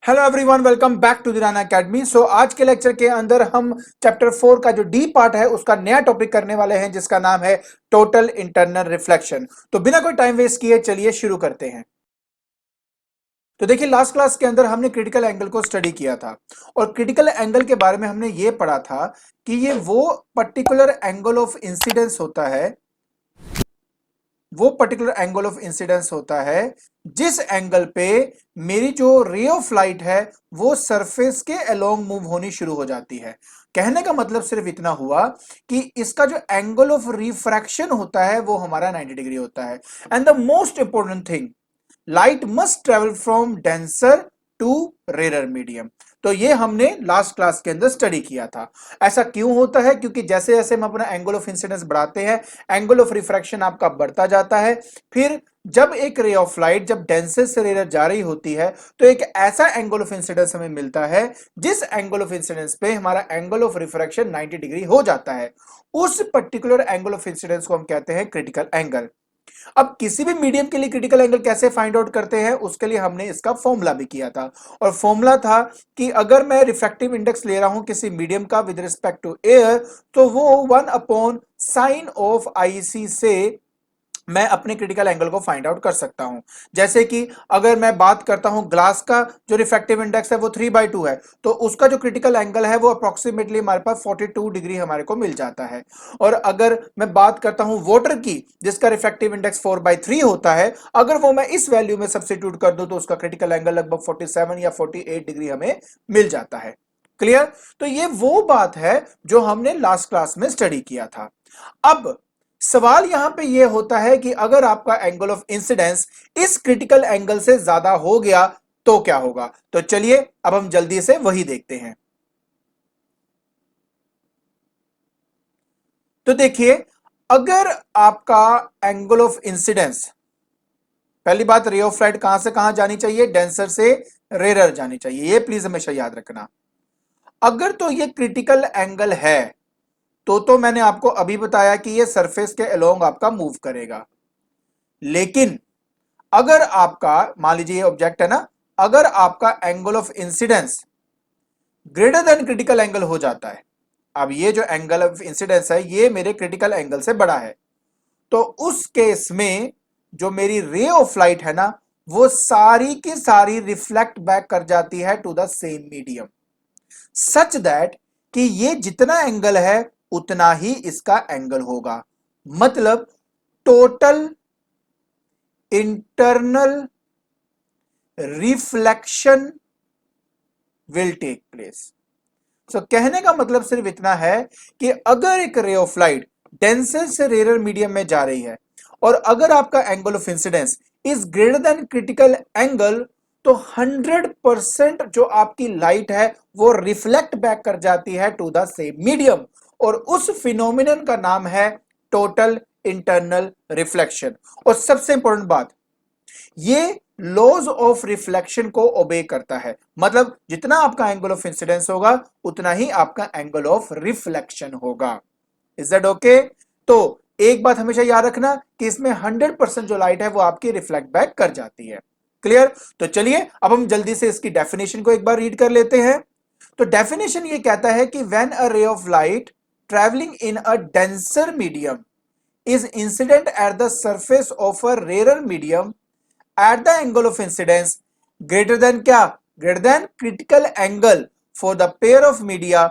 Hello everyone, welcome back to the Rana academy. So आज के lecture के अंदर हम चैप्टर 4 का जो डी पार्ट है उसका नया टॉपिक करने वाले हैं जिसका नाम है टोटल इंटरनल रिफ्लेक्शन। तो बिना कोई टाइम वेस्ट किए चलिए शुरू करते हैं। तो देखिए, लास्ट क्लास के अंदर हमने क्रिटिकल एंगल को स्टडी किया था और क्रिटिकल एंगल के बारे में हमने ये पढ़ा था कि ये वो पर्टिकुलर एंगल ऑफ इंसिडेंस होता है, वो पर्टिकुलर एंगल ऑफ इंसिडेंस होता है जिस एंगल पे मेरी जो रे ऑफ लाइट है वो सरफेस के अलोंग मूव होनी शुरू हो जाती है। कहने का मतलब सिर्फ इतना हुआ कि इसका जो एंगल ऑफ रिफ्रैक्शन होता है वो हमारा 90 डिग्री होता है। And the most important thing, light must travel from denser to rarer medium. तो ये हमने लास्ट क्लास के अंदर स्टडी किया था। ऐसा क्यों होता है? क्योंकि जैसे जैसे हम अपना एंगल ऑफ इंसिडेंस बढ़ाते हैं, एंगल ऑफ रिफ्रैक्शन आपका बढ़ता जाता है। फिर जब एक रे ऑफ लाइट जब डेंसर से रेरर जा रही होती है तो एक ऐसा एंगल ऑफ इंसिडेंस हमें मिलता है जिस एंगल ऑफ इंसिडेंस पे हमारा एंगल ऑफ रिफ्रैक्शन 90 डिग्री हो जाता है। उस पर्टिकुलर एंगल ऑफ इंसिडेंस को हम कहते हैं क्रिटिकल एंगल। अब किसी भी मीडियम के लिए क्रिटिकल एंगल कैसे फाइंड आउट करते हैं उसके लिए हमने इसका फॉर्मूला भी किया था। और फॉर्मूला था कि अगर मैं रिफ्रैक्टिव इंडेक्स ले रहा हूं किसी मीडियम का विद रिस्पेक्ट टू एयर तो वो 1/sin ऑफ आईसी से मैं अपने क्रिटिकल एंगल को फाइंड आउट कर सकता हूं। जैसे कि अगर मैं बात करता हूं ग्लास का जो रिफ्रैक्टिव इंडेक्स है वो 3/2 है, तो उसका जो क्रिटिकल एंगल है वो अप्रोक्सीमेटली हमारे पास 42 डिग्री हमारे को मिल जाता है। और अगर मैं बात करता हूं वाटर की जिसका रिफ्रैक्टिव इंडेक्स 4/3 होता है, अगर वो मैं इस वैल्यू में सब्स्टिट्यूट कर दूं तो उसका क्रिटिकल एंगल लगभग 47 या 48 डिग्री हमें मिल जाता है। क्लियर? तो ये वो बात है जो हमने लास्ट क्लास में स्टडी किया था। अब सवाल यहां पे यह होता है कि अगर आपका एंगल ऑफ इंसिडेंस इस क्रिटिकल एंगल से ज्यादा हो गया तो क्या होगा? तो चलिए अब हम जल्दी से वही देखते हैं। तो देखिए, अगर आपका एंगल ऑफ इंसिडेंस, पहली बात, रे ऑफ लाइट कहां से कहां जानी चाहिए? डेंसर से रेरर जानी चाहिए, ये प्लीज हमेशा याद रखना। अगर तो ये क्रिटिकल एंगल है तो मैंने आपको अभी बताया कि ये सरफेस के अलोंग आपका मूव करेगा। लेकिन अगर आपका, मान लीजिए ये ऑब्जेक्ट है ना, अगर आपका angle of incidence greater than critical angle हो जाता है, अब ये जो एंगल ऑफ इंसिडेंस है ये मेरे क्रिटिकल एंगल से बड़ा है, तो उस केस में जो मेरी रे ऑफ लाइट है ना वो सारी की सारी रिफ्लेक्ट बैक कर जाती है to the same medium, such that कि ये जितना एंगल है उतना ही इसका एंगल होगा। मतलब total internal reflection will take place. So कहने का मतलब सिर्फ इतना है कि अगर एक रे ऑफ लाइट डेंसर से रेरर मीडियम में जा रही है और अगर आपका angle of incidence is greater than critical angle तो 100% जो आपकी लाइट है वो रिफ्लेक्ट बैक कर जाती है टू द सेम मीडियम, और उस फिनोमिनन का नाम है टोटल इंटरनल रिफ्लेक्शन। और सबसे इंपॉर्टेंट बात, ये लॉज ऑफ रिफ्लेक्शन को ओबे करता है। मतलब जितना आपका एंगल ऑफ इंसिडेंस होगा उतना ही आपका एंगल ऑफ रिफ्लेक्शन होगा। Is that okay? तो एक बात हमेशा याद रखना कि इसमें 100% जो लाइट है वो आपकी रिफ्लेक्ट बैक कर जाती है। क्लियर? तो चलिए अब हम जल्दी से इसकी डेफिनेशन को एक बार रीड कर लेते हैं। तो डेफिनेशन ये कहता है कि when a ray of light travelling in a denser medium is incident at the surface of a rarer medium at the angle of incidence greater than क्या? Greater than critical angle for the pair of media,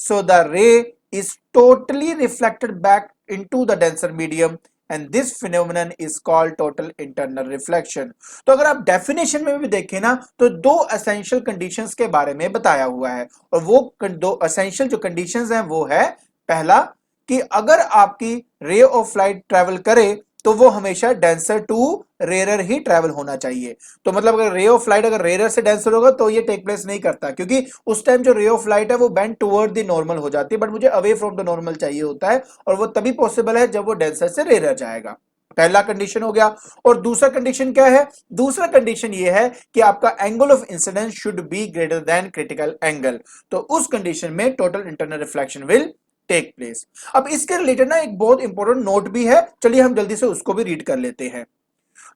so the ray is totally reflected back into the denser medium and this phenomenon is called total internal reflection। तो अगर आप definition में भी देखें ना तो दो एसेंशियल कंडीशंस के बारे में बताया हुआ है, और वो दो एसेंशियल जो कंडीशंस हैं वो है, पहला कि अगर आपकी रे ऑफ लाइट ट्रेवल करे तो वो हमेशा डेंसर टू रेरर ही ट्रेवल होना चाहिए। तो मतलब अगर रे ऑफ लाइट अगर रेरर से डेंसर होगा तो ये टेक प्लेस नहीं करता, क्योंकि उस टाइम जो रे ऑफ लाइट है वो बेंड टुवर्ड द नॉर्मल हो जाती है, बट मुझे अवे फ्रॉम द नॉर्मल चाहिए होता है, और वो तभी पॉसिबल है जब वो डेंसर से रेरर जाएगा। पहला कंडीशन हो गया। और दूसरा कंडीशन क्या है? दूसरा कंडीशन ये है कि आपका angle of incidence should be greater than critical angle, तो उस कंडीशन में total internal reflection will take place. अब इसके रिलेटेड ना एक बहुत इंपॉर्टेंट नोट भी है, चलिए हम जल्दी से उसको भी रीड कर लेते हैं।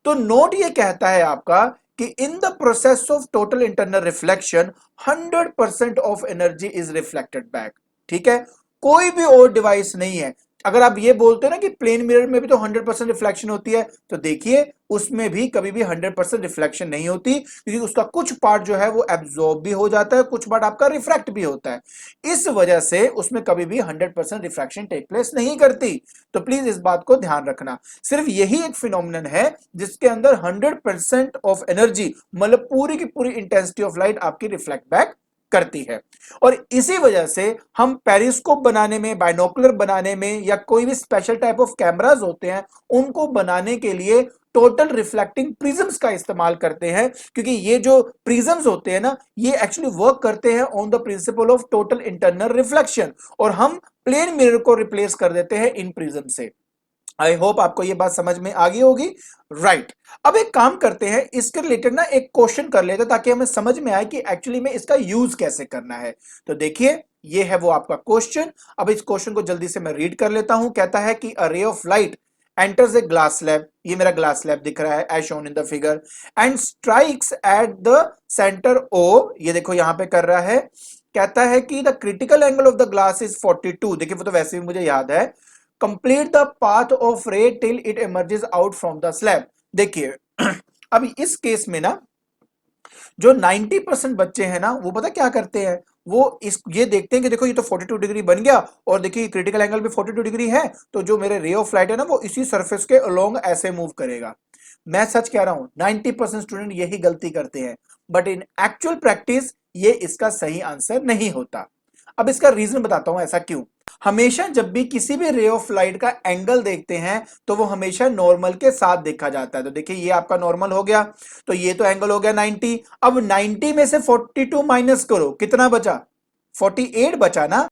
तो नोट ये कहता है आपका कि in the process of total internal reflection 100% of energy is reflected back. ठीक है, कोई भी और डिवाइस नहीं है। अगर आप ये बोलते हो ना कि प्लेन मिरर में भी तो 100% रिफ्लेक्शन होती है, तो देखिए उसमें भी कभी भी 100% रिफ्लेक्शन नहीं होती, क्योंकि उसका कुछ पार्ट जो है वो एब्जॉर्ब भी हो जाता है, कुछ पार्ट आपका रिफ्रैक्ट भी होता है। इस वजह से उसमें कभी भी 100% रिफ्रैक्शन टेक प्लेस नहीं करती। तो प्लीज इस बात को ध्यान रखना। सिर्फ यही एक फिनोमिनन है जिसके अंदर 100% ऑफ एनर्जी, मतलब पूरी की पूरी इंटेंसिटी ऑफ लाइट आपकी रिफ्लेक्ट बैक करती है। और इसी वजह से हम पेरिस्कोप बनाने में, बाइनोकुलर बनाने में, या कोई भी स्पेशल टाइप ऑफ कैमरास होते हैं उनको बनाने के लिए टोटल रिफ्लेक्टिंग प्रिज्म्स का इस्तेमाल करते हैं, क्योंकि ये जो प्रिज्म्स होते हैं ना, ये एक्चुअली वर्क करते हैं on the principle of total internal reflection, और हम प्लेन मिरर को रिप्लेस कर देते हैं इन प्रिज्म से। आई होप आपको ये बात समझ में आ गई होगी। राइट, अब एक काम करते हैं, इसके रिलेटेड ना एक क्वेश्चन कर लेते हैं ताकि हमें समझ में आए कि एक्चुअली में इसका यूज कैसे करना है। तो देखिए, ये है वो आपका क्वेश्चन। अब इस क्वेश्चन को जल्दी से मैं रीड कर लेता हूं। कहता है कि a ray of light enters a glass slab, ये मेरा ग्लास स्लैब दिख रहा है as shown in the figure, and strikes at the center O, ये देखो यहां पे कर रहा है। कहता है कि the critical angle of the glass is 42, देखिए वो तो वैसे भी मुझे याद है। कंप्लीट द पाथ ऑफ रे till it emerges out from the slab. देखिए अब इस केस में ना जो 90% बच्चे हैं ना, वो पता क्या करते हैं, वो इस ये देखते हैं कि देखो ये तो 42 डिग्री बन गया, और देखिए क्रिटिकल एंगल भी 42 डिग्री है, तो जो मेरे रे ऑफ लाइट है ना वो इसी सरफेस के अलोंग ऐसे मूव करेगा। मैं सच कह रहा हूं, 90% स्टूडेंट यही गलती करते हैं, बट इन एक्चुअल प्रैक्टिस ये इसका सही आंसर नहीं होता। अब इसका रीजन बताता हूं ऐसा क्यों। हमेशा जब भी किसी भी रे ऑफ लाइट का एंगल देखते हैं तो वो हमेशा नॉर्मल के साथ देखा जाता है। तो देखिए ये आपका नॉर्मल हो गया, तो ये तो एंगल हो गया 90। अब 90 में से 42 माइनस करो, कितना बचा, 48 बचा ना।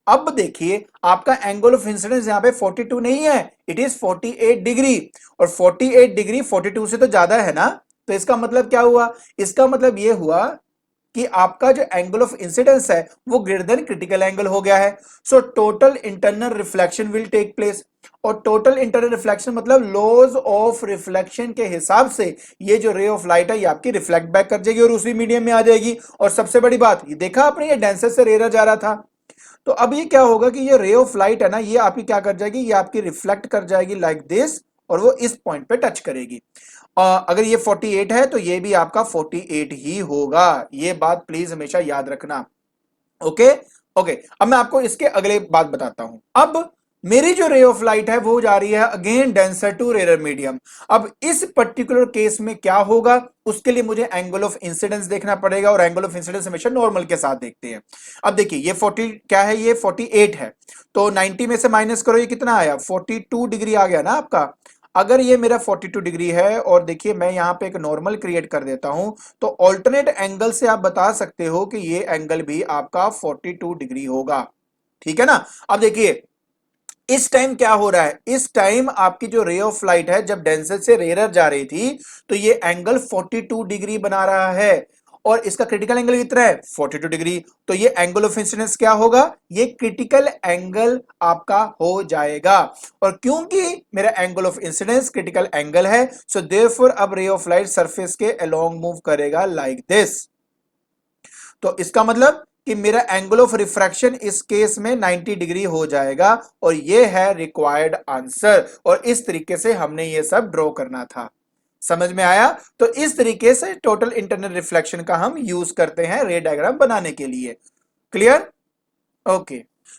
अब देखिए आपका एंगल ऑफ इंसिडेंस यहां पे 42 नहीं है, इट इज 48 डिग्री, और 48 डिग्री 42 से तो ज्यादा है ना। तो इसका मतलब क्या हुआ, इसका मतलब ये हुआ कि आपका जो एंगल ऑफ इंसिडेंस है वो ग्रेटर देन क्रिटिकल एंगल हो गया है। So total internal reflection will take place, और टोटल इंटरनल रिफ्लेक्शन मतलब लॉज ऑफ रिफ्लेक्शन के हिसाब से ये जो रे ऑफ लाइट है ये आपकी रिफ्लेक्ट बैक कर जाएगी और उसी मीडियम में आ जाएगी। और सबसे बड़ी बात, ये देखा आपने, ये डेंसर से रेरा जा रहा था, तो अब ये क्या होगा कि ये रे ऑफ लाइट है ना, ये आपकी क्या कर जाएगी, ये आपकी रिफ्लेक्ट कर जाएगी लाइक दिस, और वो इस पॉइंट पे टच करेगी। अगर ये 48 है तो ये भी आपका 48 ही होगा, ये बात प्लीज हमेशा याद रखना। ओके ओके, अब मैं आपको इसके अगले बात बताता हूं। अब मेरी जो रे ऑफ लाइट है वो जा रही है again denser to rare medium. अब इस पर्टिकुलर केस में क्या होगा, उसके लिए मुझे एंगल ऑफ इंसिडेंस देखना पड़ेगा, और एंगल ऑफ इंसिडेंस हमेशा नॉर्मल के साथ देखते हैं। अब देखिए ये 40 क्या है, ये 48 है, तो 90 में से माइनस करो, ये कितना आया, 42 डिग्री आ गया ना आपका। अगर ये मेरा 42 डिग्री है, और देखिए मैं यहां पे एक नॉर्मल क्रिएट कर देता हूं, तो ऑल्टरनेट एंगल से आप बता सकते हो कि ये एंगल भी आपका 42 डिग्री होगा। ठीक है ना। अब देखिए इस टाइम क्या हो रहा है, इस टाइम आपकी जो रे ऑफ लाइट है जब डेंसर से रेयर जा रही थी तो ये एंगल 42 डिग्री बना रहा है, और इसका क्रिटिकल एंगल कितना है, 42 डिग्री। तो ये एंगल ऑफ इंसिडेंस क्या होगा, ये क्रिटिकल एंगल आपका हो जाएगा। और क्योंकि मेरा angle of incidence critical angle है, सो देयरफॉर अब रे ऑफ लाइट सरफेस के अलोंग मूव करेगा लाइक दिस। तो इसका मतलब कि मेरा एंगल ऑफ रिफ्रैक्शन इस केस में 90 डिग्री हो जाएगा, और ये है रिक्वायर्ड आंसर। और इस तरीके से हमने ये सब ड्रॉ करना था। समझ में आया। तो इस तरीके से टोटल इंटरनल रिफ्लेक्शन का हम यूज करते हैं रे डायग्राम बनाने के लिए। Clear, okay.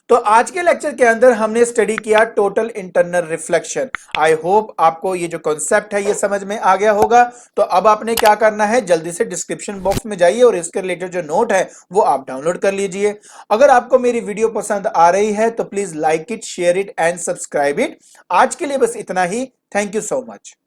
तो आज के लेक्चर के अंदर हमने स्टडी किया total internal reflection. I hope आपको ये जो कॉन्सेप्ट है ये समझ में आ गया होगा। तो अब आपने क्या करना है, जल्दी से डिस्क्रिप्शन बॉक्स में जाइए और इसके रिलेटेड जो नोट है वो आप डाउनलोड कर लीजिए। अगर आपको मेरी वीडियो पसंद आ रही है तो please like it, share it and subscribe it. आज के लिए बस इतना ही। Thank you so much.